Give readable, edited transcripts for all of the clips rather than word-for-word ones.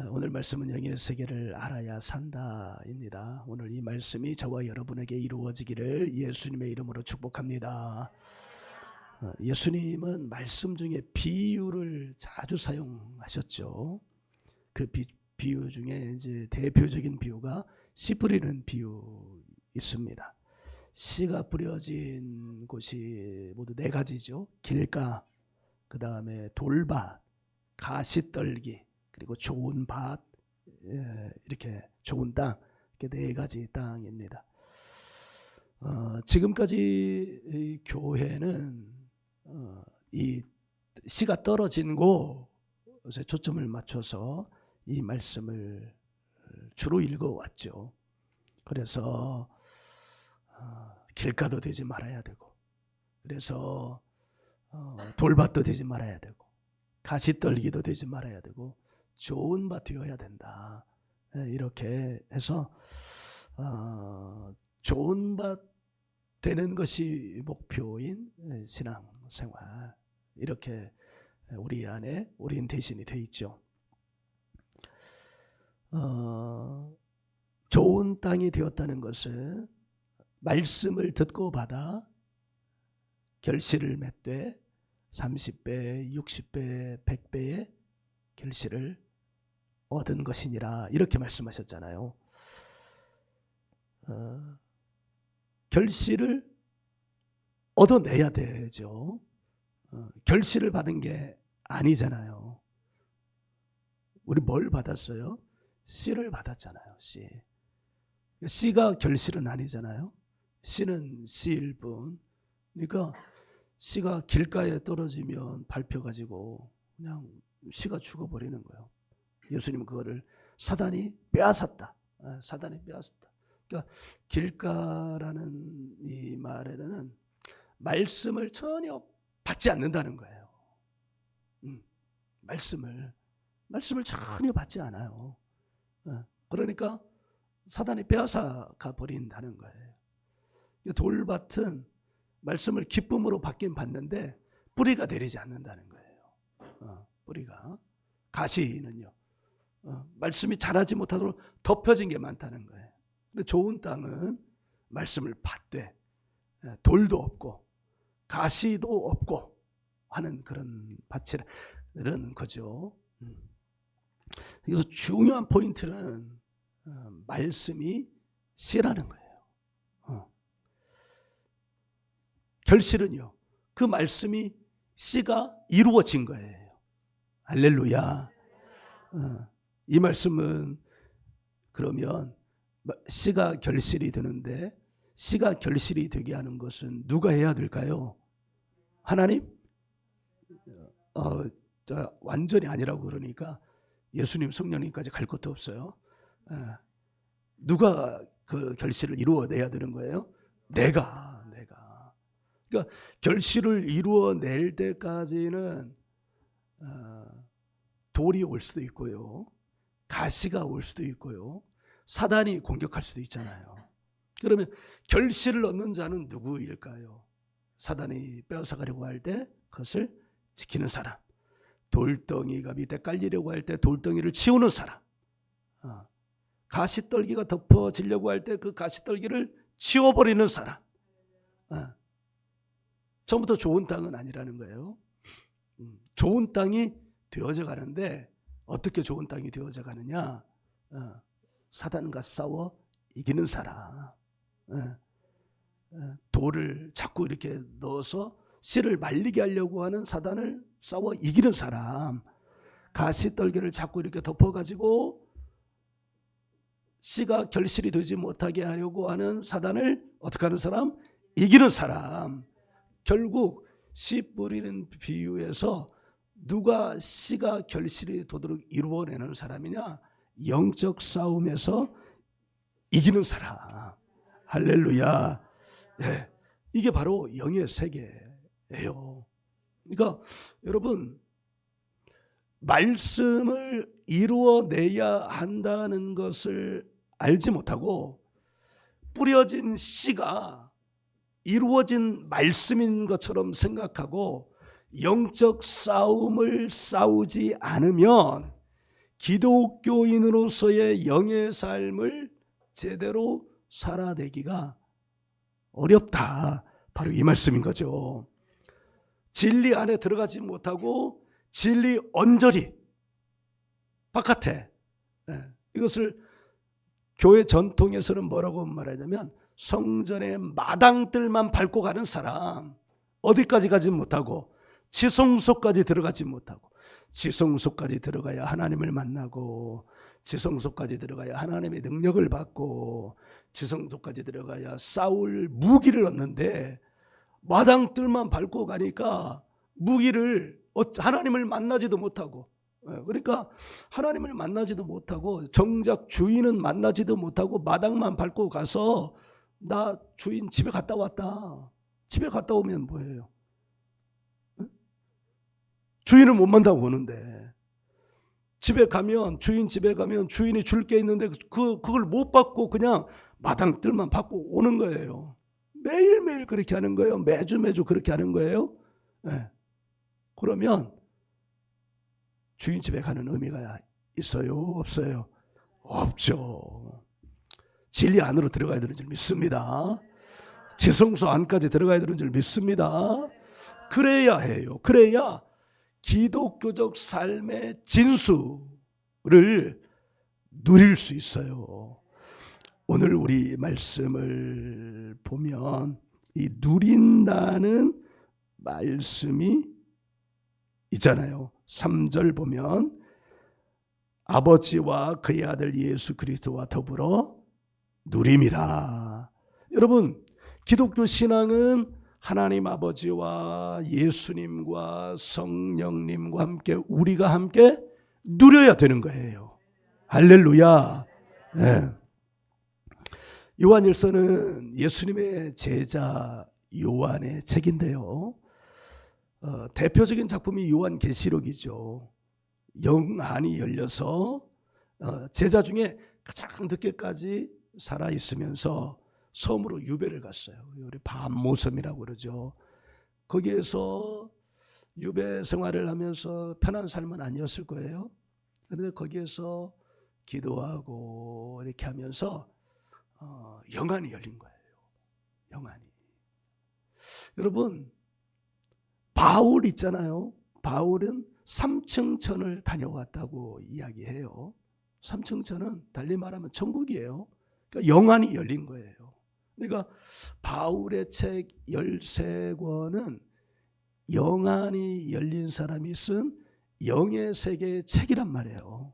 오늘 말씀은 영의 세계를 알아야 산다입니다. 오늘 이 말씀이 저와 여러분에게 이루어지기를 예수님의 이름으로 축복합니다. 예수님은 말씀 중에 비유를 자주 사용하셨죠. 그 비유 중에 이제 대표적인 비유가 씨 뿌리는 비유 있습니다. 씨가 뿌려진 곳이 모두 네 가지죠. 길가, 그 다음에 돌밭, 가시떨기, 그리고 좋은 밭, 이렇게 좋은 땅, 이렇게 네 가지 땅입니다. 지금까지 이 교회는 이 씨가 떨어진 곳에 초점을 맞춰서 이 말씀을 주로 읽어왔죠. 그래서 길가도 되지 말아야 되고, 그래서 돌밭도 되지 말아야 되고, 가시떨기도 되지 말아야 되고, 좋은 밭 되어야 된다. 이렇게 해서 좋은 밭 되는 것이 목표인 신앙생활, 이렇게 우리 안에 오리엔테이션이 되어 있죠. 좋은 땅이 되었다는 것은 말씀을 듣고 받아 결실을 맺되 30배, 60배, 100배의 결실을 얻은 것이니라, 이렇게 말씀하셨잖아요. 결실을 얻어내야 되죠. 결실을 받은 게 아니잖아요. 우리 뭘 받았어요? 씨를 받았잖아요. 씨. 씨가 결실은 아니잖아요. 씨는 씨일 뿐. 그러니까 씨가 길가에 떨어지면 밟혀가지고 그냥 씨가 죽어버리는 거예요. 예수님은 그거를 사단이 빼앗았다. 사단이 빼앗았다. 그러니까 길가라는 이 말에는 말씀을 전혀 받지 않는다는 거예요. 말씀을 전혀 받지 않아요. 그러니까 사단이 빼앗아가 버린다는 거예요. 돌밭은 말씀을 기쁨으로 받긴 받는데 뿌리가 내리지 않는다는 거예요. 뿌리가. 가시는요, 말씀이 자라지 못하도록 덮여진 게 많다는 거예요. 근데 좋은 땅은 말씀을 받되 돌도 없고 가시도 없고 하는 그런 밭이라는 거죠. 그래서 중요한 포인트는 말씀이 씨라는 거예요. 결실은요, 그 말씀이 씨가 이루어진 거예요. 할렐루야. 이 말씀은 그러면 씨가 결실이 되는데, 씨가 결실이 되게 하는 것은 누가 해야 될까요? 하나님? 완전히 아니라고 그러니까 예수님, 성령님까지 갈 것도 없어요. 누가 그 결실을 이루어내야 되는 거예요? 내가. 그러니까 결실을 이루어낼 때까지는 돌이 올 수도 있고요, 가시가 올 수도 있고요, 사단이 공격할 수도 있잖아요. 그러면 결실을 얻는 자는 누구일까요? 사단이 빼앗아가려고 할 때 그것을 지키는 사람, 돌덩이가 밑에 깔리려고 할 때 돌덩이를 치우는 사람, 가시떨기가 덮어지려고 할 때 그 가시떨기를 치워버리는 사람. 처음부터 좋은 땅은 아니라는 거예요. 좋은 땅이 되어져 가는데 어떻게 좋은 땅이 되어져 가느냐? 사단과 싸워 이기는 사람. 돌을 자꾸 이렇게 넣어서 씨를 말리게 하려고 하는 사단을 싸워 이기는 사람. 가시떨기를 자꾸 이렇게 덮어가지고 씨가 결실이 되지 못하게 하려고 하는 사단을 어떻게 하는 사람? 이기는 사람. 결국 씨 뿌리는 비유에서 누가 씨가 결실이 되도록 이루어내는 사람이냐? 영적 싸움에서 이기는 사람. 할렐루야. 네, 이게 바로 영의 세계예요. 그러니까 여러분, 말씀을 이루어내야 한다는 것을 알지 못하고 뿌려진 씨가 이루어진 말씀인 것처럼 생각하고 영적 싸움을 싸우지 않으면 기독교인으로서의 영의 삶을 제대로 살아내기가 어렵다. 바로 이 말씀인 거죠. 진리 안에 들어가지 못하고 진리 언저리 바깥에, 이것을 교회 전통에서는 뭐라고 말하냐면 성전의 마당들만 밟고 가는 사람, 어디까지 가지 못하고 지성소까지 들어가지 못하고, 지성소까지 들어가야 하나님을 만나고, 지성소까지 들어가야 하나님의 능력을 받고, 지성소까지 들어가야 싸울 무기를 얻는데, 마당들만 밟고 가니까 무기를, 하나님을 만나지도 못하고, 그러니까 하나님을 만나지도 못하고 정작 주인은 만나지도 못하고 마당만 밟고 가서 나 주인 집에 갔다 왔다. 집에 갔다 오면 뭐예요? 주인을 못 만나고 오는데, 집에 가면, 주인 집에 가면 주인이 줄 게 있는데 그걸 못 받고 그냥 마당들만 받고 오는 거예요. 매일매일 그렇게 하는 거예요. 매주 그렇게 하는 거예요. 그러면 주인 집에 가는 의미가 있어요? 없어요? 없죠. 진리 안으로 들어가야 되는 줄 믿습니다. 지성소 안까지 들어가야 되는 줄 믿습니다. 그래야 해요. 그래야 기독교적 삶의 진수를 누릴 수 있어요. 오늘 우리 말씀을 보면 이 누린다는 말씀이 있잖아요. 3절 보면 아버지와 그의 아들 예수 그리스도와 더불어 누림이라. 여러분, 기독교 신앙은 하나님 아버지와 예수님과 성령님과 함께, 우리가 함께 누려야 되는 거예요. 할렐루야. 네. 요한일서는 예수님의 제자 요한의 책인데요, 대표적인 작품이 요한계시록이죠. 영안이 열려서 제자 중에 가장 늦게까지 살아있으면서 섬으로 유배를 갔어요. 우리 밤모섬이라고 그러죠. 거기에서 유배 생활을 하면서 편한 삶은 아니었을 거예요. 그런데 거기에서 기도하고 이렇게 하면서 영안이 열린 거예요. 영안이. 여러분, 바울 있잖아요. 바울은 3층 천을 다녀왔다고 이야기해요. 3층 천은 달리 말하면 천국이에요. 그러니까 영안이 열린 거예요. 그러니까 바울의 책 13권은 영안이 열린 사람이 쓴 영의 세계의 책이란 말이에요.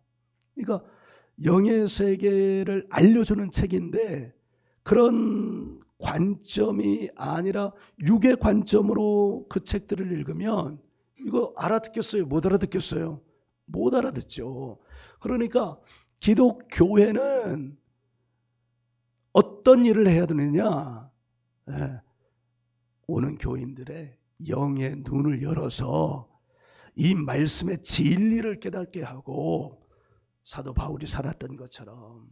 그러니까 영의 세계를 알려주는 책인데, 그런 관점이 아니라 육의 관점으로 그 책들을 읽으면 이거 알아듣겠어요? 못 알아듣겠어요? 못 알아듣죠. 그러니까 기독교회는 어떤 일을 해야 되느냐? 오는 교인들의 영의 눈을 열어서 이 말씀의 진리를 깨닫게 하고, 사도 바울이 살았던 것처럼,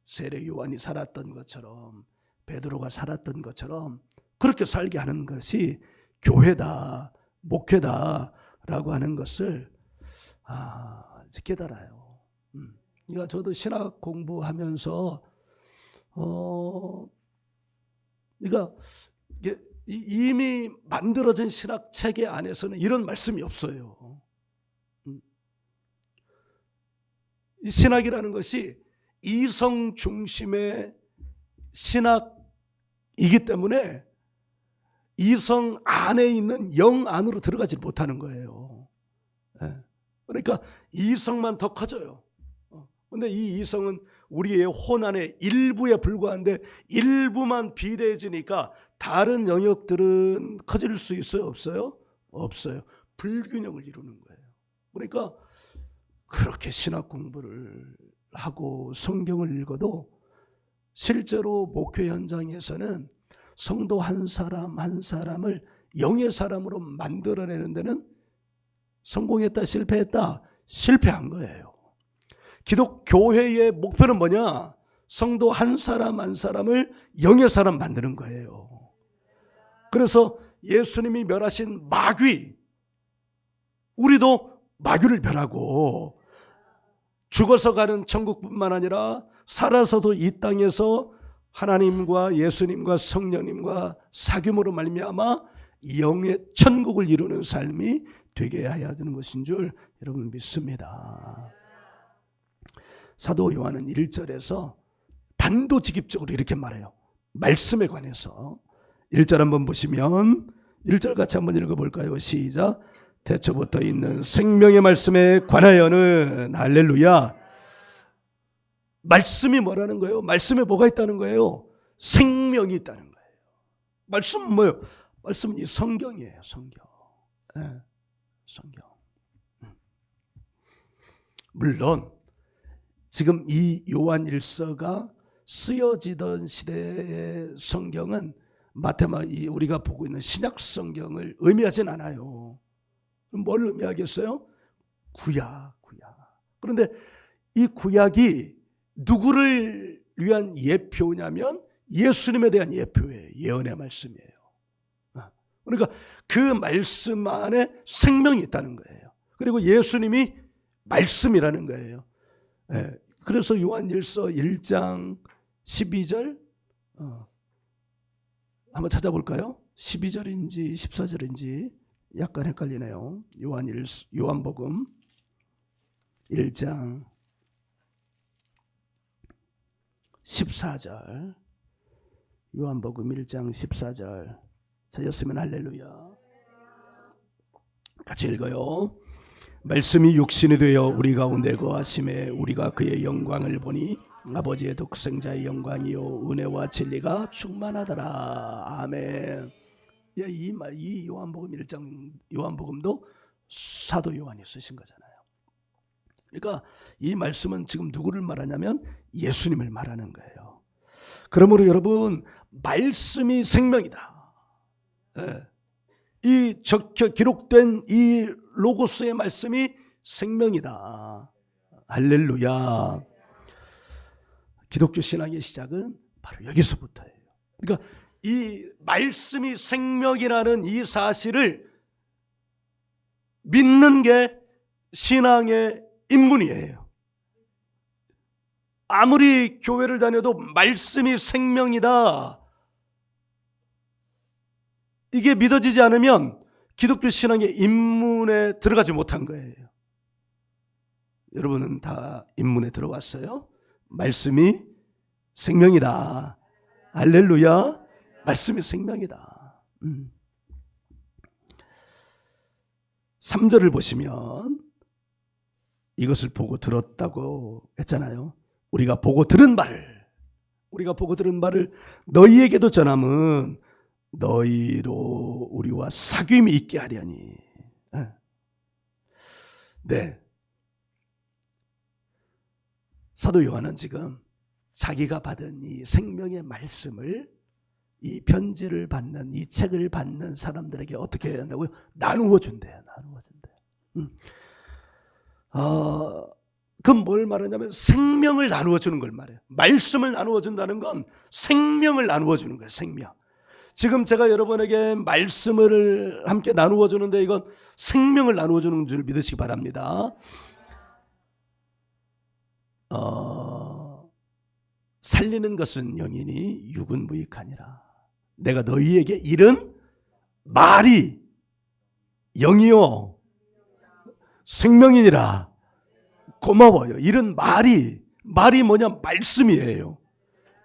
세례 요한이 살았던 것처럼, 베드로가 살았던 것처럼 그렇게 살게 하는 것이 교회다, 목회다라고 하는 것을 깨달아요. 그러니까 저도 신학 공부하면서 그러니까 이미 만들어진 신학 체계 안에서는 이런 말씀이 없어요. 이 신학이라는 것이 이성 중심의 신학이기 때문에 이성 안에 있는 영 안으로 들어가지 못하는 거예요. 그러니까 이성만 더 커져요. 그런데 이 이성은 우리의 혼 안의 일부에 불과한데, 일부만 비대해지니까 다른 영역들은 커질 수 있어요? 없어요? 없어요. 불균형을 이루는 거예요. 그러니까 그렇게 신학 공부를 하고 성경을 읽어도 실제로 목회 현장에서는 성도 한 사람 한 사람을 영의 사람으로 만들어내는 데는 성공했다, 실패했다? 실패한 거예요. 기독교회의 목표는 뭐냐? 성도 한 사람 한 사람을 영의 사람 만드는 거예요. 그래서 예수님이 멸하신 마귀, 우리도 마귀를 멸하고 죽어서 가는 천국뿐만 아니라 살아서도 이 땅에서 하나님과 예수님과 성령님과 사귐으로 말미암아 영의 천국을 이루는 삶이 되게 해야 되는 것인 줄 여러분 믿습니다. 사도 요한은 1절에서 단도직입적으로 이렇게 말해요. 말씀에 관해서 1절 한번 보시면 1절 같이 한번 읽어볼까요? 시작. 태초부터 있는 생명의 말씀에 관하여는 할렐루야. 말씀이 뭐라는 거예요? 말씀에 뭐가 있다는 거예요? 생명이 있다는 거예요. 말씀은 뭐예요? 말씀은 이 성경이에요. 성경. 네, 성경. 물론 지금 이 요한 1서가 쓰여지던 시대의 성경은 우리가 보고 있는 신약 성경을 의미하진 않아요. 뭘 의미하겠어요? 구약. 그런데 이 구약이 누구를 위한 예표냐면 예수님에 대한 예표예요. 예언의 말씀이에요. 그러니까 그 말씀 안에 생명이 있다는 거예요. 그리고 예수님이 말씀이라는 거예요. 그래서 요한 1서 1장 12절 한번 찾아볼까요? 12절인지 14절인지 약간 헷갈리네요. 요한복음 1장 14절. 요한복음 1장 14절. 찾았으면 할렐루야. 같이 읽어요. 말씀이 육신이 되어 우리 가운데 거하심에 우리가 그의 영광을 보니 아버지의 독생자의 영광이요 은혜와 진리가 충만하더라. 아멘. 이 요한복음 1장 요한복음도 사도 요한이 쓰신 거잖아요. 그러니까 이 말씀은 지금 누구를 말하냐면 예수님을 말하는 거예요. 그러므로 여러분 말씀이 생명이다. 이 적혀 기록된 이 로고스의 말씀이 생명이다. 할렐루야. 기독교 신앙의 시작은 바로 여기서부터예요. 그러니까 이 말씀이 생명이라는 이 사실을 믿는 게 신앙의 입문이에요. 아무리 교회를 다녀도 말씀이 생명이다, 이게 믿어지지 않으면 기독교 신앙의 입문에 들어가지 못한 거예요. 여러분은 다 입문에 들어왔어요? 말씀이 생명이다. 할렐루야. 말씀이 생명이다. 3절을 보시면 이것을 보고 들었다고 했잖아요. 우리가 보고 들은 바를 너희에게도 전함은 너희로 우리와 사귐이 있게 하려니. 네. 사도 요한은 지금 자기가 받은 이 생명의 말씀을, 이 편지를 받는, 이 책을 받는 사람들에게 어떻게 해야 한다고요? 나누어 준대요. 그럼 뭘 말하냐면 생명을 나누어 주는 걸 말해요. 말씀을 나누어 준다는 건 생명을 나누어 주는 거예요. 생명. 지금 제가 여러분에게 말씀을 함께 나누어 주는데 이건 생명을 나누어 주는 줄 믿으시기 바랍니다. 살리는 것은 영이니 육은 무익하니라. 내가 너희에게 이른 말이 영이요 생명이니라. 고마워요. 이른 말이 뭐냐? 말씀이에요.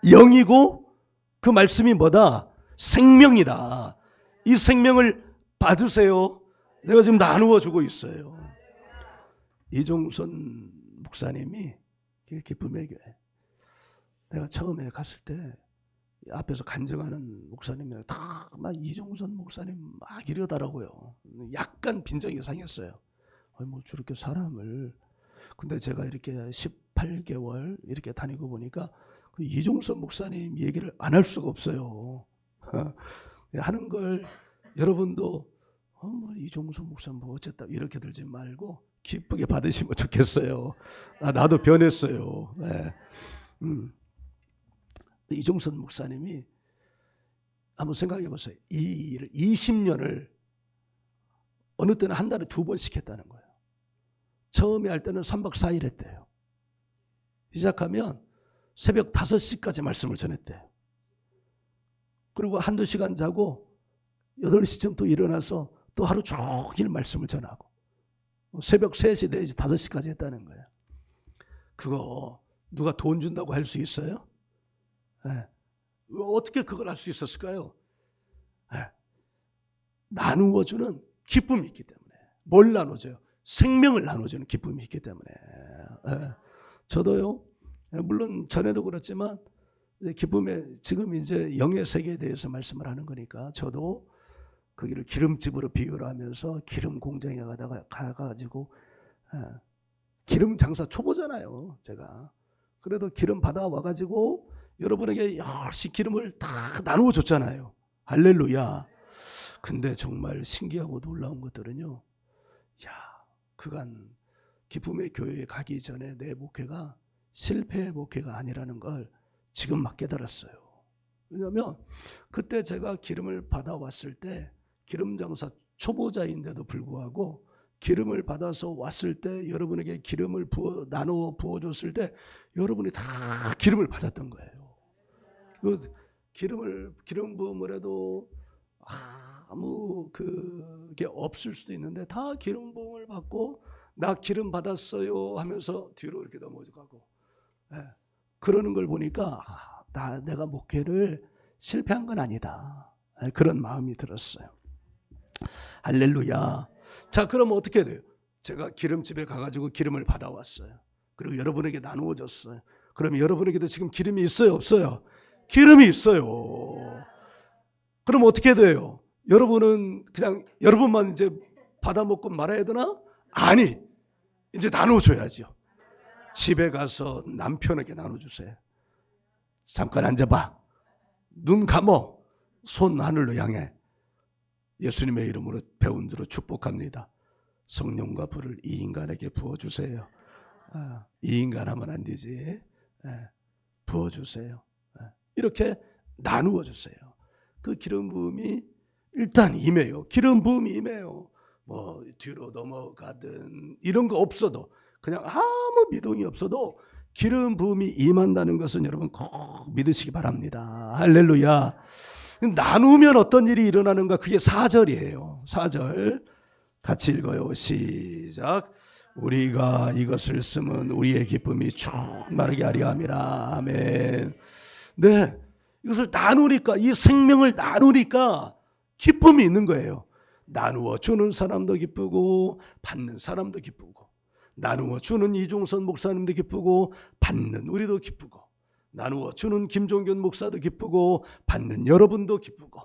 영이고 그 말씀이 뭐다? 생명이다. 이 생명을 받으세요. 내가 지금 나누어 주고 있어요. 이종선 목사님이 기쁨의 교회, 내가 처음에 갔을 때 앞에서 간증하는 목사님이 다 막 이종선 목사님 막 이러더라고요. 약간 빈정이 상했어요. 뭐 저렇게 사람을. 근데 제가 이렇게 18개월 이렇게 다니고 보니까 그 이종선 목사님 얘기를 안 할 수가 없어요. 하는 걸 여러분도 뭐 이종선 목사님 뭐 어쨌다 이렇게 들지 말고 기쁘게 받으시면 좋겠어요. 나도 변했어요. 네. 이종선 목사님이 한번 생각해 보세요. 이 일을 20년을 어느 때는 한 달에 2번씩 했다는 거예요. 처음에 할 때는 3박 4일 했대요. 시작하면 새벽 5시까지 말씀을 전했대요. 그리고 한두 시간 자고 8시쯤 또 일어나서 또 하루 종일 말씀을 전하고 새벽 3시, 4시, 5시까지 했다는 거예요. 그거 누가 돈 준다고 할 수 있어요? 네. 어떻게 그걸 할 수 있었을까요? 네. 나누어주는 기쁨이 있기 때문에. 뭘 나눠줘요? 생명을 나눠주는 기쁨이 있기 때문에. 네. 저도요, 물론 전에도 그렇지만 기쁨의 지금 이제 영의 세계에 대해서 말씀을 하는 거니까 저도 거기를 기름집으로 비유를 하면서 기름 공장에 가가지고 기름 장사 초보잖아요, 제가. 그래도 기름 받아와가지고 여러분에게 열심히 기름을 다 나누어 줬잖아요. 할렐루야. 근데 정말 신기하고 놀라운 것들은요, 야, 그간 기쁨의 교회에 가기 전에 내 목회가 실패의 목회가 아니라는 걸 지금 막 깨달았어요. 왜냐하면 그때 제가 기름을 받아왔을 때 기름 장사 초보자인데도 불구하고 기름을 받아서 왔을 때 여러분에게 기름을 나누어 부어줬을 때 여러분이 다 기름을 받았던 거예요. 기름 부음을 해도 아무 그게 없을 수도 있는데 다 기름 부음을 받고 나 기름 받았어요 하면서 뒤로 이렇게 넘어가고 그러는 걸 보니까 내가 목회를 실패한 건 아니다. 그런 마음이 들었어요. 할렐루야. 자, 그럼 어떻게 돼요? 제가 기름집에 가가지고 기름을 받아왔어요. 그리고 여러분에게 나누어 줬어요. 그럼 여러분에게도 지금 기름이 있어요, 없어요? 기름이 있어요. 그럼 어떻게 돼요? 여러분은 그냥 여러분만 이제 받아먹고 말아야 되나? 아니, 이제 나눠줘야죠. 집에 가서 남편에게 나눠주세요. 잠깐 앉아봐. 눈 감어. 손 하늘로 향해. 예수님의 이름으로 배운 대로 축복합니다. 성령과 불을 이 인간에게 부어주세요. 이 인간 하면 안 되지. 부어주세요. 이렇게 나누어 주세요. 그 기름 부음이 일단 임해요. 기름 부음이 임해요. 뭐 뒤로 넘어가든 이런 거 없어도 그냥 아무 미동이 없어도 기름 부음이 임한다는 것은 여러분 꼭 믿으시기 바랍니다. 할렐루야. 나누면 어떤 일이 일어나는가? 그게 4절이에요. 4절 같이 읽어요. 시작. 우리가 이것을 쓰면 우리의 기쁨이 충만하게 하려 함이라. 아멘. 네, 이것을 나누니까, 이 생명을 나누니까 기쁨이 있는 거예요. 나누어 주는 사람도 기쁘고 받는 사람도 기쁘고, 나누어 주는 이종선 목사님도 기쁘고 받는 우리도 기쁘고, 나누어 주는 김종균 목사도 기쁘고 받는 여러분도 기쁘고,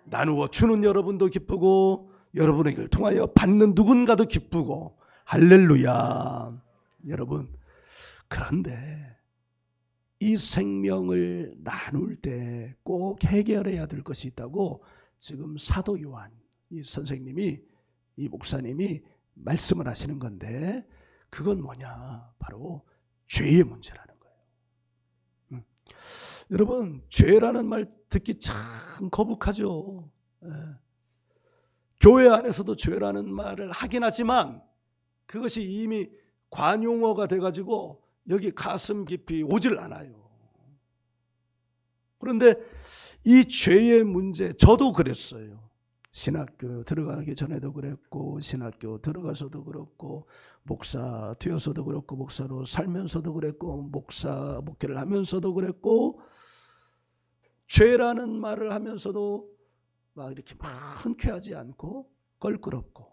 나누어 주는 여러분도 기쁘고 여러분에게 통하여 받는 누군가도 기쁘고. 할렐루야. 여러분, 그런데 이 생명을 나눌 때 꼭 해결해야 될 것이 있다고 지금 사도 요한 이 선생님이, 이 목사님이 말씀을 하시는 건데, 그건 뭐냐? 바로 죄의 문제라는 거예요. 여러분, 죄라는 말 듣기 참 거북하죠. 교회 안에서도 죄라는 말을 하긴 하지만 그것이 이미 관용어가 돼가지고 여기 가슴 깊이 오질 않아요. 그런데 이 죄의 문제, 저도 그랬어요. 신학교 들어가기 전에도 그랬고, 신학교 들어가서도 그렇고, 목사 되어서도 그렇고, 목사로 살면서도 그랬고, 목회를 하면서도 그랬고, 죄라는 말을 하면서도 막 이렇게 막 흔쾌하지 않고 껄끄럽고,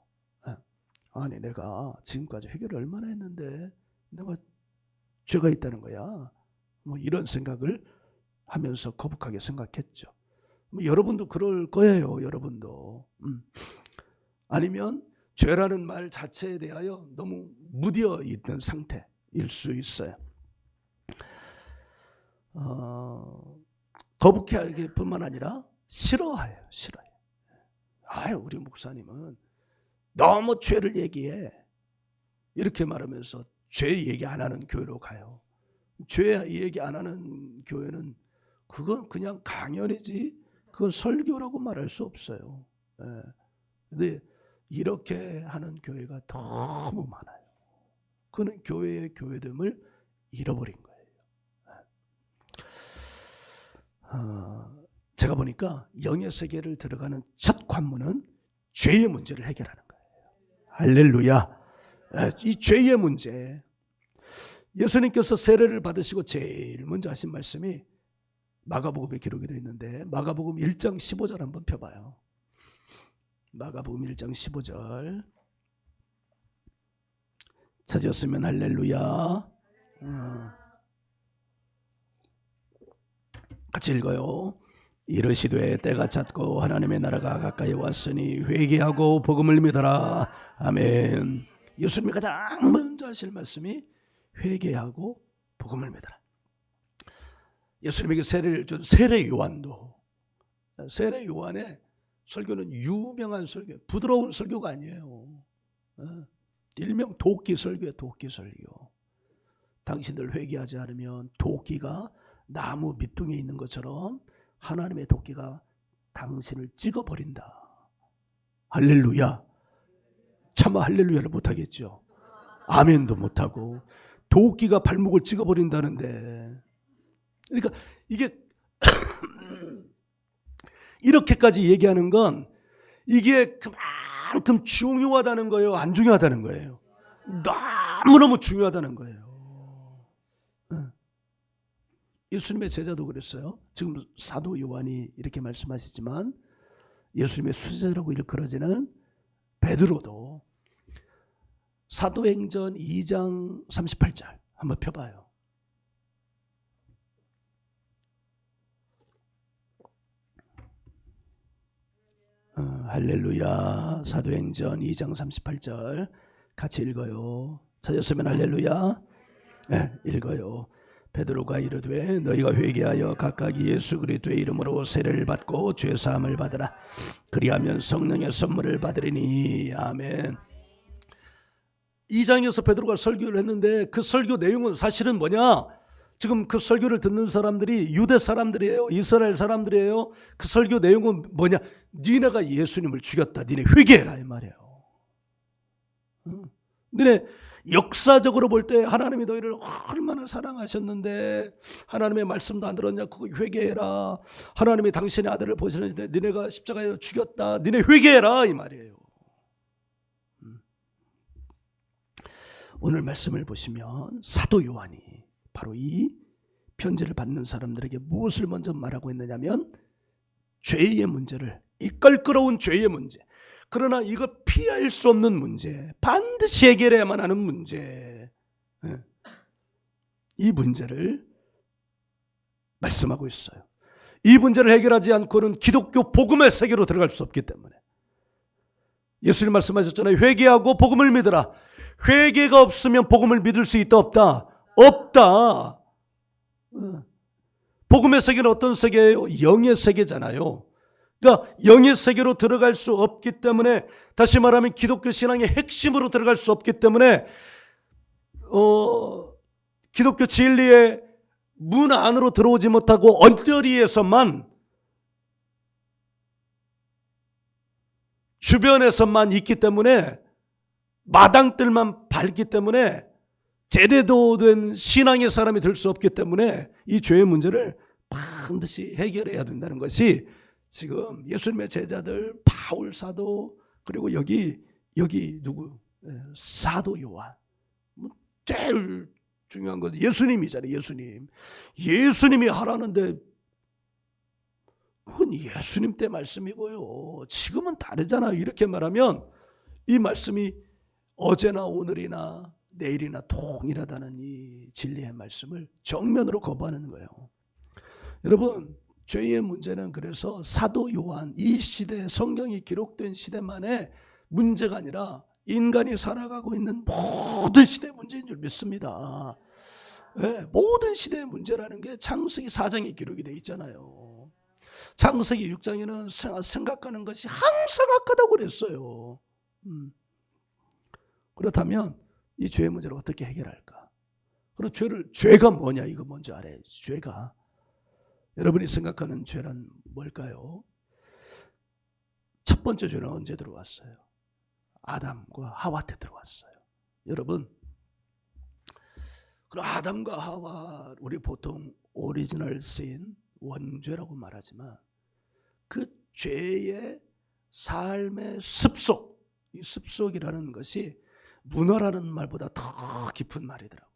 아니 내가 지금까지 회개를 얼마나 했는데 내가 죄가 있다는 거야, 뭐 이런 생각을 하면서 거북하게 생각했죠. 여러분도 그럴 거예요. 여러분도. 아니면 죄라는 말 자체에 대하여 너무 무뎌 있는 상태일 수 있어요. 거북해하기 뿐만 아니라 싫어해요. 우리 목사님은 너무 죄를 얘기해. 이렇게 말하면서 죄 얘기 안 하는 교회로 가요. 죄 얘기 안 하는 교회는 그건 그냥 강연이지, 그건 설교라고 말할 수 없어요. 근데 이렇게 하는 교회가 너무 많아요. 그는 교회의 교회됨을 잃어버린 거예요. 제가 보니까 영의 세계를 들어가는 첫 관문은 죄의 문제를 해결하는 거예요. 할렐루야. 이 죄의 문제. 예수님께서 세례를 받으시고 제일 먼저 하신 말씀이 마가복음에 기록이 되어 있는데 마가복음 1장 15절 한번 펴봐요. 마가복음 1장 15절 찾으셨으면 할렐루야. 같이 읽어요. 이르시되 때가 찼고 하나님의 나라가 가까이 왔으니 회개하고 복음을 믿어라. 아멘. 예수님이 가장 먼저 하실 말씀이 회개하고 복음을 믿어라. 예수님에게 세례를 준 세례 요한도, 세례 요한의 설교는 유명한 설교, 부드러운 설교가 아니에요. 일명 도끼 설교예요. 도끼 설교. 당신들 회개하지 않으면 도끼가 나무 밑둥에 있는 것처럼 하나님의 도끼가 당신을 찍어버린다. 할렐루야. 차마 할렐루야를 못하겠죠. 아멘도 못하고 도끼가 발목을 찍어버린다는데, 그러니까 이게 이렇게까지 얘기하는 건 이게 그만큼 중요하다는 거예요? 안 중요하다는 거예요? 너무너무 중요하다는 거예요. 예수님의 제자도 그랬어요. 지금 사도 요한이 이렇게 말씀하시지만 예수님의 수제자라고 일컬어지는 베드로도 사도행전 2장 38절 한번 펴봐요. 할렐루야. 사도행전 2장 38절 같이 읽어요. 찾았으면 할렐루야. 네, 읽어요. 베드로가 이르되 너희가 회개하여 각각 예수 그리스도의 이름으로 세례를 받고 죄 사함을 받으라. 그리하면 성령의 선물을 받으리니. 아멘. 2장에서 베드로가 설교를 했는데 그 설교 내용은 사실은 뭐냐? 지금 그 설교를 듣는 사람들이 유대 사람들이에요. 이스라엘 사람들이에요. 그 설교 내용은 뭐냐? 니네가 예수님을 죽였다. 니네 회개해라 이 말이에요. 니네 역사적으로 볼 때 하나님이 너희를 얼마나 사랑하셨는데 하나님의 말씀도 안 들었냐? 그거 회개해라. 하나님이 당신의 아들을 보시는데 니네가 십자가에 죽였다. 니네 회개해라 이 말이에요. 오늘 말씀을 보시면 사도 요한이 바로 이 편지를 받는 사람들에게 무엇을 먼저 말하고 있느냐면 죄의 문제를, 이 껄끄러운 죄의 문제, 그러나 이거 피할 수 없는 문제, 반드시 해결해야만 하는 문제, 이 문제를 말씀하고 있어요. 이 문제를 해결하지 않고는 기독교 복음의 세계로 들어갈 수 없기 때문에 예수님 말씀하셨잖아요. 회개하고 복음을 믿으라. 회개가 없으면 복음을 믿을 수 있다 없다? 없다. 복음의 세계는 어떤 세계예요? 영의 세계잖아요. 그러니까 영의 세계로 들어갈 수 없기 때문에, 다시 말하면 기독교 신앙의 핵심으로 들어갈 수 없기 때문에 기독교 진리의 문 안으로 들어오지 못하고 언저리에서만, 주변에서만 있기 때문에, 마당들만 밟기 때문에 제대로 된 신앙의 사람이 될 수 없기 때문에 이 죄의 문제를 반드시 해결해야 된다는 것이 지금 예수님의 제자들 바울 사도, 그리고 여기 누구? 사도 요한. 제일 중요한 건 예수님이잖아요. 예수님이 하라는데 그건 예수님 때 말씀이고요. 지금은 다르잖아요. 이렇게 말하면 이 말씀이 어제나 오늘이나 내일이나 동일하다는 이 진리의 말씀을 정면으로 거부하는 거예요. 여러분, 죄의 문제는 그래서 사도 요한, 이 시대, 성경이 기록된 시대만의 문제가 아니라 인간이 살아가고 있는 모든 시대의 문제인 줄 믿습니다. 네, 모든 시대의 문제라는 게 창세기 4장에 기록이 되어 있잖아요. 창세기 6장에는 생각하는 것이 항상 악하다고 그랬어요. 그렇다면 이 죄의 문제를 어떻게 해결할까? 그럼 죄가 뭐냐? 이거 먼저 알아야지. 죄가, 여러분이 생각하는 죄란 뭘까요? 첫 번째 죄는 언제 들어왔어요? 아담과 하와 때 들어왔어요. 여러분, 그럼 아담과 하와, 우리 보통 오리지널 신, 원죄라고 말하지만 그 죄의 삶의 습속, 이 습속이라는 것이 문화라는 말보다 더 깊은 말이더라고요.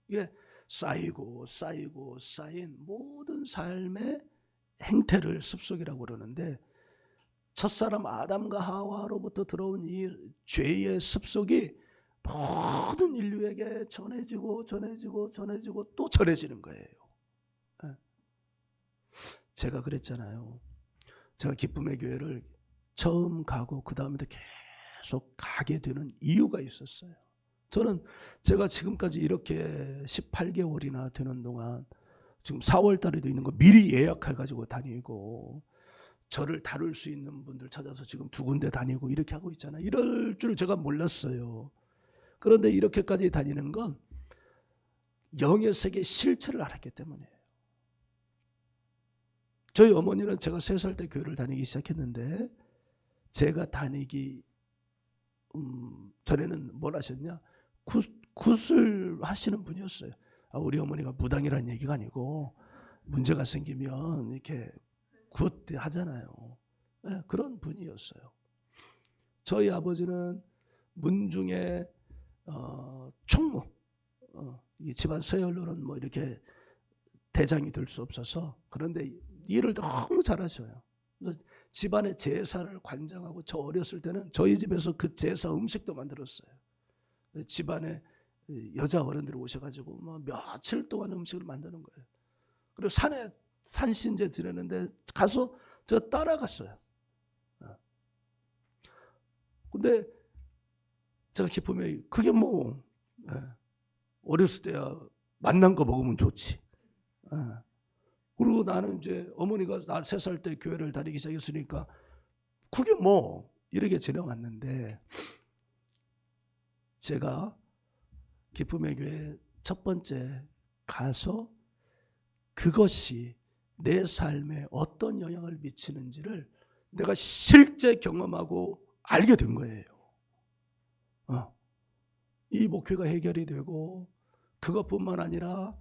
이게 쌓이고 쌓이고 쌓인 모든 삶의 행태를 습속이라고 그러는데, 첫사람 아담과 하와로부터 들어온 이 죄의 습속이 모든 인류에게 전해지고 전해지고 전해지고 또 전해지는 거예요. 제가 그랬잖아요. 제가 기쁨의 교회를 처음 가고 그 다음에도 계속 가게 되는 이유가 있었어요. 저는 제가 지금까지 이렇게 18개월이나 되는 동안 지금 4월 달에도 있는 거 미리 예약해가지고 다니고, 저를 다룰 수 있는 분들 찾아서 지금 2군데 다니고 이렇게 하고 있잖아요. 이럴 줄 제가 몰랐어요. 그런데 이렇게까지 다니는 건 영의 세계 실체를 알았기 때문이에요. 저희 어머니는 제가 3살 때 교회를 다니기 시작했는데, 제가 다니기 전에는 뭘 하셨냐, 굿을 하시는 분이었어요. 우리 어머니가 무당이라는 얘기가 아니고 문제가 생기면 이렇게 굿 하잖아요. 네, 그런 분이었어요. 저희 아버지는 문중의 총무, 이 집안 서열로는 뭐 이렇게 대장이 될 수 없어서, 그런데 일을 너무 잘하셔요. 그래서 집안의 제사를 관장하고, 저 어렸을 때는 저희 집에서 그 제사 음식도 만들었어요. 집안에 여자 어른들이 오셔가지고 뭐 며칠 동안 음식을 만드는 거예요. 그리고 산에 산신제 드렸는데 가서 저 따라갔어요. 근데 제가 기쁨에, 그게 뭐 어렸을 때야 만난 거 먹으면 좋지. 그리고 나는 이제 어머니가 나 3살 때 교회를 다니기 시작했으니까 그게 뭐 이렇게 지내왔는데, 제가 기쁨의 교회 첫 번째 가서 그것이 내 삶에 어떤 영향을 미치는지를 내가 실제 경험하고 알게 된 거예요. 이 목회가 해결이 되고, 그것뿐만 아니라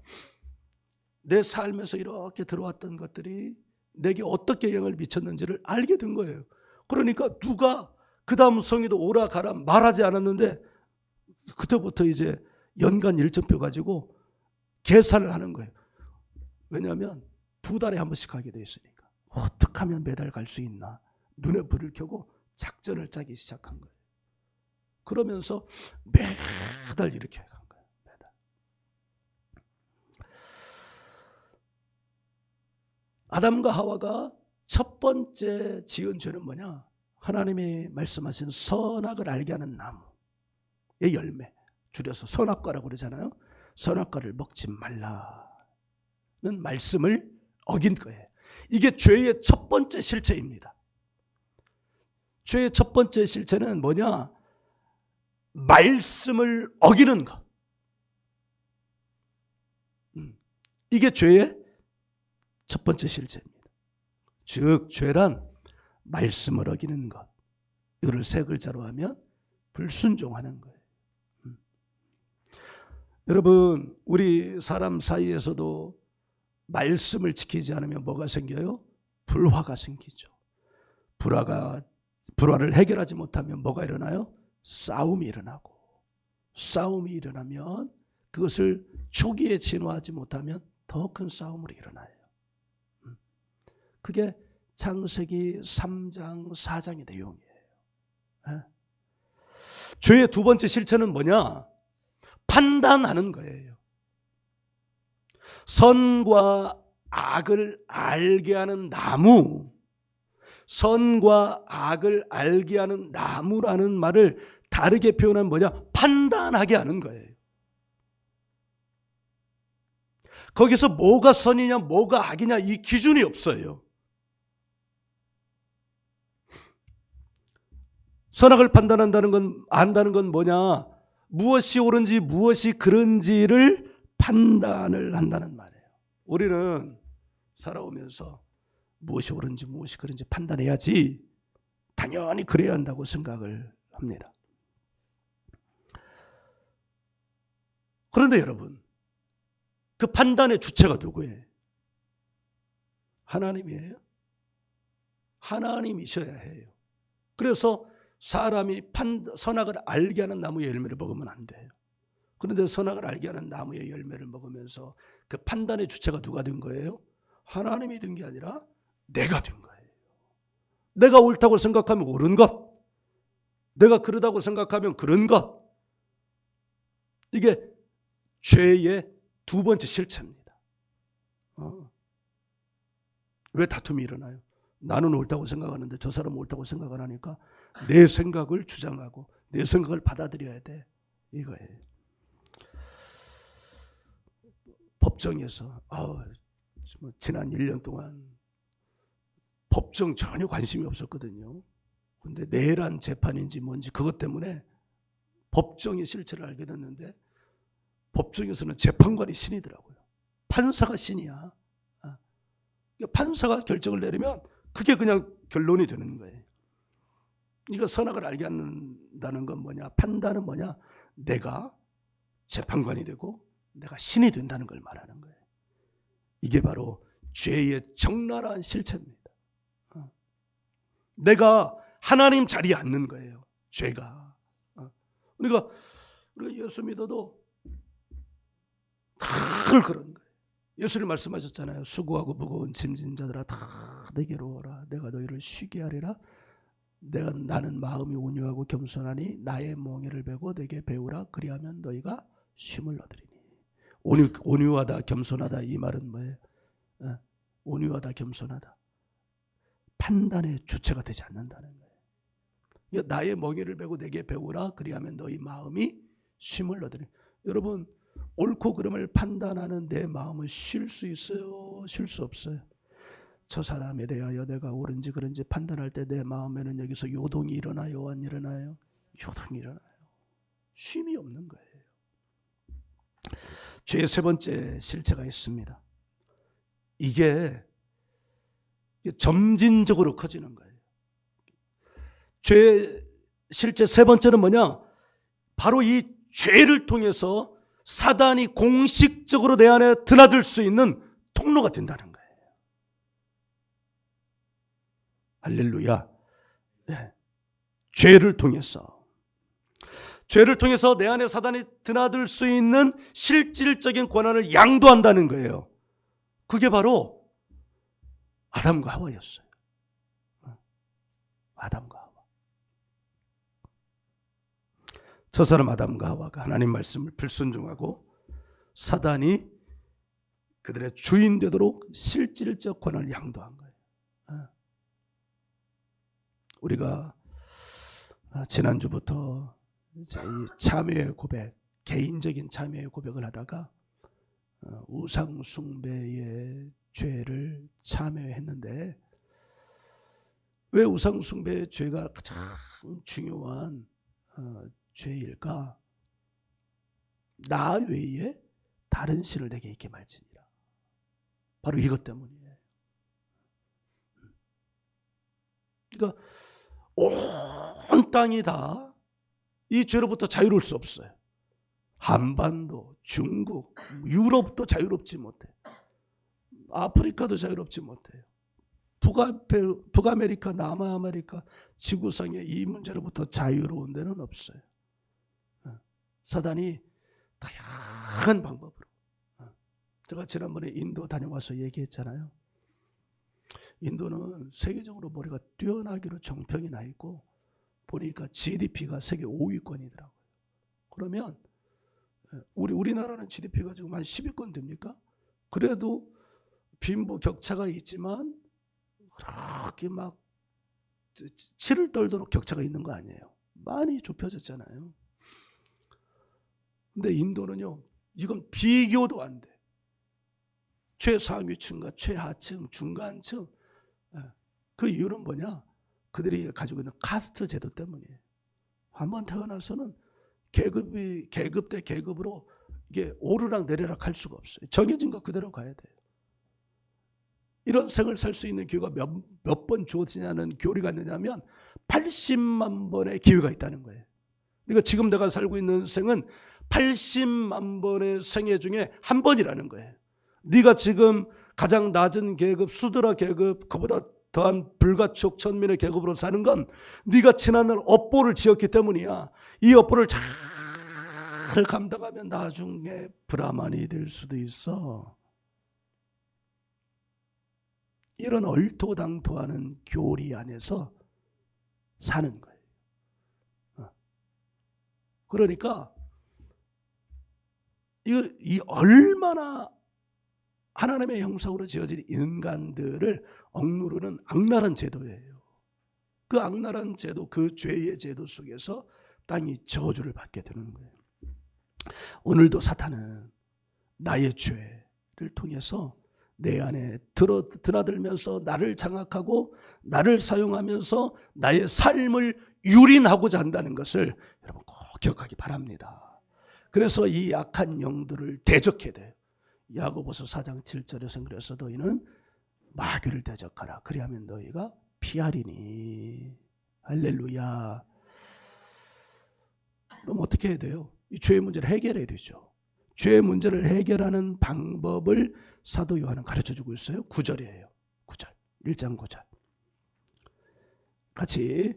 내 삶에서 이렇게 들어왔던 것들이 내게 어떻게 영향을 미쳤는지를 알게 된 거예요. 그러니까 누가 그 다음 성의도 오라 가라 말하지 않았는데, 그때부터 이제 연간 일정표 가지고 계산을 하는 거예요. 왜냐하면 2달에 한 번씩 가게 돼 있으니까. 어떻게 하면 매달 갈 수 있나, 눈에 불을 켜고 작전을 짜기 시작한 거예요. 그러면서 매달 이렇게 간 거예요. 매달. 아담과 하와가 첫 번째 지은 죄는 뭐냐? 하나님이 말씀하신 선악을 알게 하는 나무의 열매, 줄여서 선악과라고 그러잖아요. 선악과를 먹지 말라는 말씀을 어긴 거예요. 이게 죄의 첫 번째 실체입니다. 죄의 첫 번째 실체는 뭐냐? 말씀을 어기는 것. 이게 죄의 첫 번째 실체입니다. 즉 죄란 말씀을 어기는 것. 이거를 3글자로 하면 불순종하는 거예요. 여러분, 우리 사람 사이에서도 말씀을 지키지 않으면 뭐가 생겨요? 불화가 생기죠. 불화를 해결하지 못하면 뭐가 일어나요? 싸움이 일어나고, 싸움이 일어나면 그것을 초기에 진화하지 못하면 더 큰 싸움으로 일어나요. 그게 창세기 3장 4장의 내용이에요. 죄의 2번째 실체는 뭐냐? 판단하는 거예요. 선과 악을 알게 하는 나무, 선과 악을 알게 하는 나무라는 말을 다르게 표현하면 뭐냐? 판단하게 하는 거예요. 거기서 뭐가 선이냐 뭐가 악이냐 이 기준이 없어요. 선악을 판단한다는 건, 안다는 건 뭐냐? 무엇이 옳은지 무엇이 그른지를 판단을 한다는 말이에요. 우리는 살아오면서 무엇이 옳은지 무엇이 그른지 판단해야지, 당연히 그래야 한다고 생각을 합니다. 그런데 여러분, 그 판단의 주체가 누구예요? 하나님이에요. 하나님이셔야 해요. 그래서 사람이 선악을 알게 하는 나무의 열매를 먹으면 안 돼요. 그런데 선악을 알게 하는 나무의 열매를 먹으면서 그 판단의 주체가 누가 된 거예요? 하나님이 된 게 아니라 내가 된 거예요. 내가 옳다고 생각하면 옳은 것, 내가 그러다고 생각하면 그런 것, 이게 죄의 두 번째 실체입니다. 왜 다툼이 일어나요? 나는 옳다고 생각하는데 저 사람은 옳다고 생각을 하니까 내 생각을 주장하고 내 생각을 받아들여야 돼, 이거예요. 법정에서 지난 1년 동안 법정 전혀 관심이 없었거든요. 근데 내란 재판인지 뭔지 그것 때문에 법정의 실체를 알게 됐는데, 법정에서는 재판관이 신이더라고요. 판사가 신이야. 판사가 결정을 내리면 그게 그냥 결론이 되는 거예요. 이거 선악을 알게 한다는 건 뭐냐? 판단은 뭐냐? 내가 재판관이 되고 내가 신이 된다는 걸 말하는 거예요. 이게 바로 죄의 적나라한 실체입니다. 내가 하나님 자리에 앉는 거예요, 죄가. 그러니까 우리가 예수 믿어도 늘 그런 거예요. 예수님 말씀하셨잖아요. 수고하고 무거운 짐진 자들아 다 내게로 오라. 내가 너희를 쉬게 하리라. 나는 마음이 온유하고 겸손하니 나의 멍에를 베고 내게 배우라. 그리하면 너희가 쉼을 얻으리니. 온유하다, 겸손하다, 이 말은 뭐예요? 온유하다, 겸손하다. 판단의 주체가 되지 않는다는 거예요. 나의 멍에를 베고 내게 배우라. 그리하면 너희 마음이 쉼을 얻으리니. 여러분, 옳고 그름을 판단하는 내 마음은 쉴 수 있어요? 쉴 수 없어요? 저 사람에 대하여 내가 옳은지 그른지 판단할 때 내 마음에는 여기서 요동이 일어나요? 안 일어나요? 요동이 일어나요. 쉼이 없는 거예요. 죄의 세 번째 실체가 있습니다. 이게 점진적으로 커지는 거예요. 죄의 실제 세 번째는 뭐냐? 바로 이 죄를 통해서 사단이 공식적으로 내 안에 드나들 수 있는 통로가 된다는 거예요. 할렐루야. 네. 죄를 통해서 내 안에 사단이 드나들 수 있는 실질적인 권한을 양도한다는 거예요. 그게 바로 아담과 하와였어요. 아담과 하와. 저 사람 아담과 하와가 하나님 말씀을 불순종하고 사단이 그들의 주인 되도록 실질적 권한을 양도한 거예요. 우리가 지난주부터 참회의 고백, 개인적인 참회의 고백을 하다가 우상 숭배의 죄를 참회했는데, 왜 우상 숭배의 죄가 가장 중요한 죄일까? 나 외에 다른 신을 내게 있게 말지니라. 바로 이것 때문이에요. 그러니까 온 땅이 다 이 죄로부터 자유로울 수 없어요. 한반도, 중국, 유럽도 자유롭지 못해요. 아프리카도 자유롭지 못해요. 북아메리카, 남아메리카, 지구상에 이 문제로부터 자유로운 데는 없어요. 사단이 다양한 방법으로. 제가 지난번에 인도 다녀와서 얘기했잖아요. 인도는 세계적으로 머리가 뛰어나기로 정평이 나 있고, 보니까 GDP가 세계 5위권이더라고요. 그러면 우리나라는 GDP가 지금 한 10위권 됩니까? 그래도 빈부 격차가 있지만 그렇게 막 치를 떨도록 격차가 있는 거 아니에요. 많이 좁혀졌잖아요. 근데 인도는요, 이건 비교도 안 돼. 최상위층과 최하층, 중간층. 그 이유는 뭐냐? 그들이 가지고 있는 카스트 제도 때문이에요. 한번 태어나서는 계급 대 계급으로 이게 오르락 내리락 할 수가 없어요. 정해진 거 그대로 가야 돼요. 이런 생을 살 수 있는 기회가 몇 번 주어지냐는 교리가 있느냐면 80만 번의 기회가 있다는 거예요. 그러니까 지금 내가 살고 있는 생은 80만 번의 생애 중에 한 번이라는 거예요. 네가 지금 가장 낮은 계급, 수드라 계급, 그보다 더한 불가촉 천민의 계급으로 사는 건 네가 지난날 업보를 지었기 때문이야. 이 업보를 잘 감당하면 나중에 브라만이 될 수도 있어. 이런 얼토당토하는 교리 안에서 사는 거예요. 그러니까 이 얼마나 하나님의 형상으로 지어진 인간들을 억누르는 악랄한 제도예요. 그 악랄한 제도, 그 죄의 제도 속에서 땅이 저주를 받게 되는 거예요. 오늘도 사탄은 나의 죄를 통해서 내 안에 드나들면서 나를 장악하고 나를 사용하면서 나의 삶을 유린하고자 한다는 것을 여러분 꼭 기억하기 바랍니다. 그래서 이 약한 영들을 대적해야 돼요. 야고보서 4장 7절에서 그래서 너희는 마귀를 대적하라. 그리하면 너희가 피하리니. 할렐루야. 그럼 어떻게 해야 돼요? 이 죄의 문제를 해결해야 되죠. 죄의 문제를 해결하는 방법을 사도 요한은 가르쳐주고 있어요. 9절이에요. 9절. 1장 9절. 같이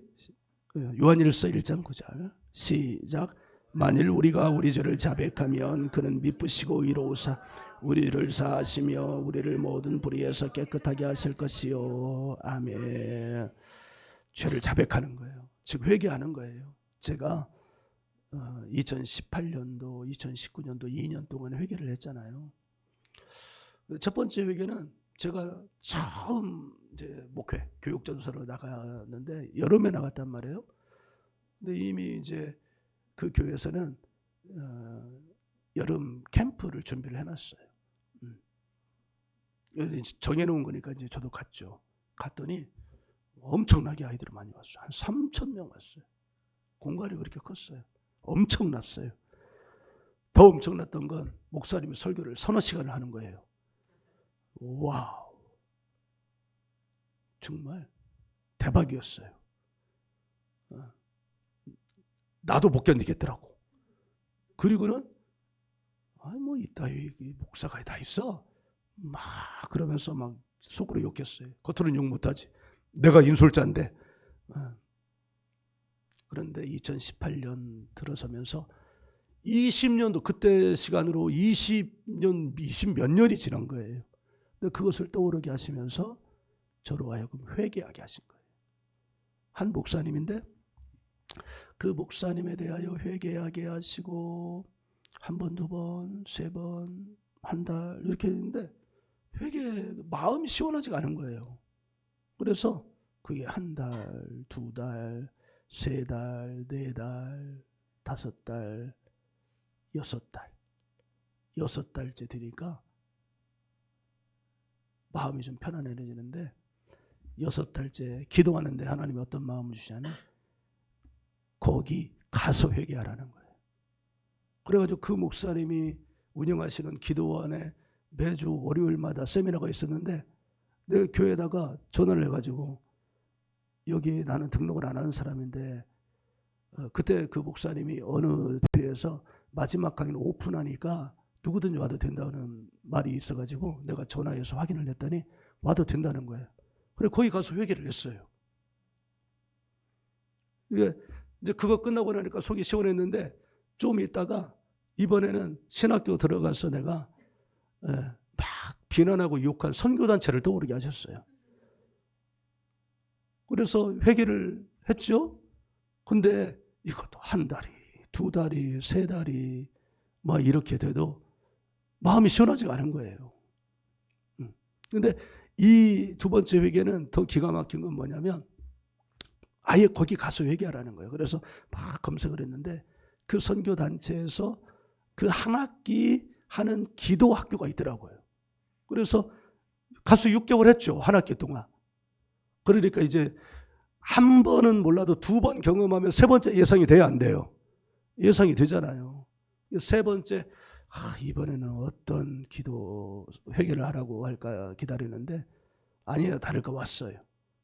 요한일서 1장 9절 시작. 만일 우리가 우리 죄를 자백하면 그는 미쁘시고 의로우사 우리를 사하시며 우리를 모든 불의에서 깨끗하게 하실 것이요. 아멘. 죄를 자백하는 거예요. 즉 회개하는 거예요. 제가 2018년도, 2019년도 2년 동안 회개를 했잖아요. 첫 번째 회개는 제가 처음 이제 목회, 교육전서로 나갔는데 여름에 나갔단 말이에요. 근데 이미 이제 그 교회에서는 여름 캠프를 준비를 해놨어요. 정해놓은 거니까 이제 저도 갔죠. 갔더니 엄청나게 아이들이 많이 왔어요. 한 3,000명 왔어요. 공간이 그렇게 컸어요. 엄청났어요. 더 엄청났던 건 목사님이 설교를 서너 시간을 하는 거예요. 와우, 정말 대박이었어요. 나도 못 견디겠더라고. 그리고는 뭐 이따위 목사가 다 있어. 막 그러면서 막 속으로 욕했어요. 겉으로는 욕 못하지. 내가 인솔자인데. 그런데 2018년 들어서면서 20년도 그때 시간으로 20몇 년이 지난 거예요. 근데 그것을 떠오르게 하시면서 저로 하여금 회개하게 하신 거예요. 한 목사님인데 그 목사님에 대하여 회개하게 하시고 한 번, 두 번, 세 번, 한 달 이렇게 했는데 마음이 시원하지가 않은 거예요. 그래서 그게 한 달, 두 달, 세 달, 네 달, 5달, 6달, 6달째 되니까 마음이 좀 편안해지는데 6달째 기도하는데 하나님이 어떤 마음을 주시냐면 거기 가서 회개하라는 거예요. 그래가지고 그 목사님이 운영하시는 기도원에 매주 월요일마다 세미나가 있었는데 내가 교회에다가 전화를 해가지고 여기 나는 등록을 안 하는 사람인데 그때 그 목사님이 어느 교회에서 마지막 강의를 오픈하니까 누구든지 와도 된다는 말이 있어가지고 내가 전화해서 확인을 했더니 와도 된다는 거예요. 그래 거기 가서 회개를 했어요. 이제 그거 끝나고 나니까 속이 시원했는데 좀 있다가 이번에는 신학교 들어가서 내가 막 비난하고 욕한 선교단체를 떠오르게 하셨어요. 그래서 회개를 했죠. 근데 이것도 한 달이, 두 달이, 세 달이 막 이렇게 돼도 마음이 시원하지가 않은 거예요. 근데 이 두 번째 회개는 더 기가 막힌 건 뭐냐면 아예 거기 가서 회개하라는 거예요. 그래서 막 검색을 했는데 그 선교단체에서 그 한 학기 하는 기도 학교가 있더라고요. 그래서 가서 6개월 했죠. 한 학기 동안. 그러니까 이제 한 번은 몰라도 2번 경험하면 세 번째 예상이 돼야 안 돼요. 예상이 되잖아요. 세 번째 이번에는 어떤 기도 회개를 하라고 할까 기다리는데 아니야 다를까 왔어요.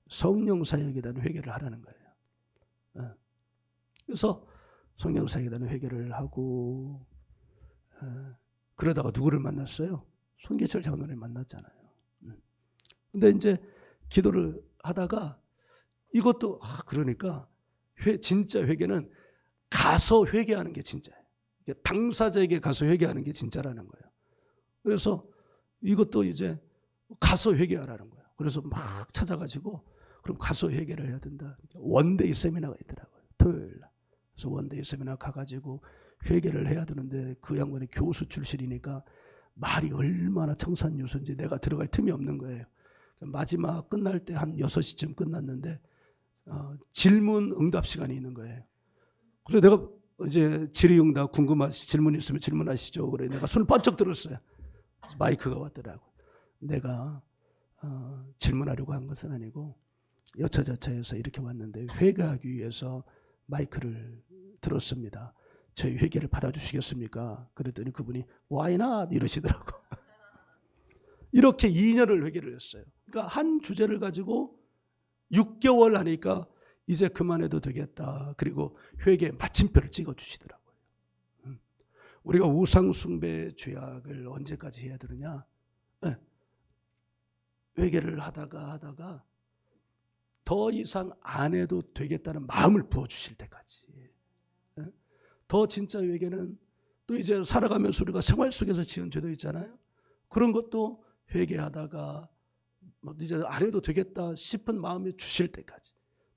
성령 사역에 대한 회개를 하라는 거예요. 그래서 성령 사역에 대한 회개를 하고 그러다가 누구를 만났어요? 손기철 장로를 만났잖아요. 근데 이제 기도를 하다가 이것도 그러니까 진짜 회개는 가서 회개하는 게 진짜예요. 당사자에게 가서 회개하는 게 진짜라는 거예요. 그래서 이것도 이제 가서 회개하라는 거예요. 그래서 막 찾아가지고 그럼 가서 회개를 해야 된다. 원데이 세미나가 있더라고요. 토요일 날. 그래서 원데이 세미나 가가지고 회개를 해야 되는데 그 양반이 교수 출신이니까 말이 얼마나 청산유수인지 내가 들어갈 틈이 없는 거예요. 마지막 끝날 때 한 6시쯤 끝났는데 질문 응답 시간이 있는 거예요. 그래서 내가 이제 질의응답 질문 있으면 질문하시죠. 그래 내가 손을 번쩍 들었어요. 마이크가 왔더라고. 내가 질문하려고 한 것은 아니고 여차저차해서 이렇게 왔는데 회개하기 위해서 마이크를 들었습니다. 저희 회개를 받아주시겠습니까? 그랬더니 그분이 Why not? 이러시더라고. 이렇게 2년을 회개를 했어요. 그러니까 한 주제를 가지고 6개월 하니까 이제 그만해도 되겠다. 그리고 회개에 마침표를 찍어주시더라고요. 우리가 우상숭배 죄악을 언제까지 해야 되느냐? 네. 회개를 하다가 더 이상 안 해도 되겠다는 마음을 부어주실 때까지. 네? 더 진짜 회개는 또 이제 살아가면서 우리가 생활 속에서 지은 죄도 있잖아요. 그런 것도 회개하다가 이제 안 해도 되겠다 싶은 마음이 주실 때까지.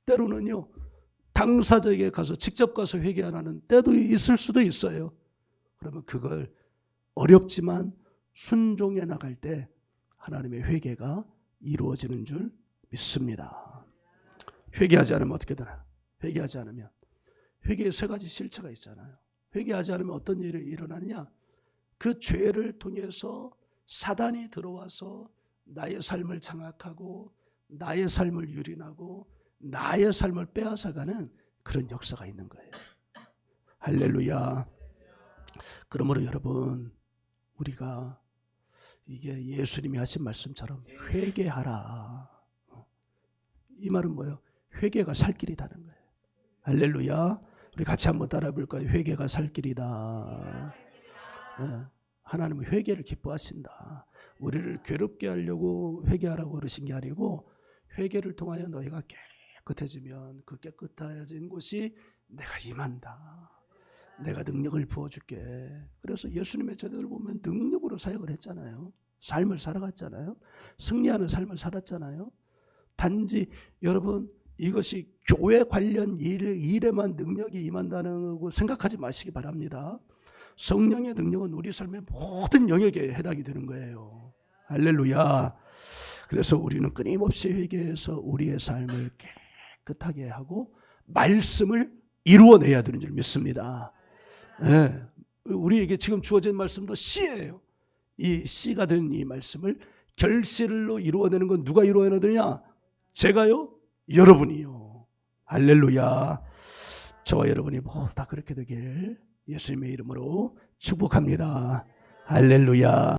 때로는요 당사자에게 가서 직접 가서 회개 안 하는 때도 있을 수도 있어요. 그러면 그걸 어렵지만 순종해 나갈 때 하나님의 회개가 이루어지는 줄 믿습니다. 회개하지 않으면 어떻게 되나? 회개하지 않으면 회개의 3가지 실체가 있잖아요. 회개하지 않으면 어떤 일이 일어나느냐? 그 죄를 통해서 사단이 들어와서 나의 삶을 장악하고 나의 삶을 유린하고 나의 삶을 빼앗아가는 그런 역사가 있는 거예요. 할렐루야. 그러므로 여러분 우리가 이게 예수님이 하신 말씀처럼 회개하라. 이 말은 뭐예요? 회개가 살 길이다는 거예요. 할렐루야. 우리 같이 한번 따라해 볼까요? 회개가 살 길이다. 하나님은 회개를 기뻐하신다. 우리를 괴롭게 하려고 회개하라고 그러신 게 아니고 회개를 통하여 너희가 깨끗해지면 그 깨끗해진 곳이 내가 임한다. 내가 능력을 부어줄게. 그래서 예수님의 제자들 보면 능력으로 사역을 했잖아요. 삶을 살아갔잖아요. 승리하는 삶을 살았잖아요. 단지 여러분 이것이 교회 관련 일에만 능력이 임한다는 거 생각하지 마시기 바랍니다. 성령의 능력은 우리 삶의 모든 영역에 해당이 되는 거예요. 할렐루야. 그래서 우리는 끊임없이 회개해서 우리의 삶을 깨끗하게 하고 말씀을 이루어내야 되는 줄 믿습니다. 네. 우리에게 지금 주어진 말씀도 씨예요. 이 씨가 된 이 말씀을 결실로 이루어내는 건 누가 이루어내야 되느냐? 제가요? 여러분이요. 할렐루야. 저와 여러분이 모두 다 그렇게 되길 예수님의 이름으로 축복합니다. 할렐루야.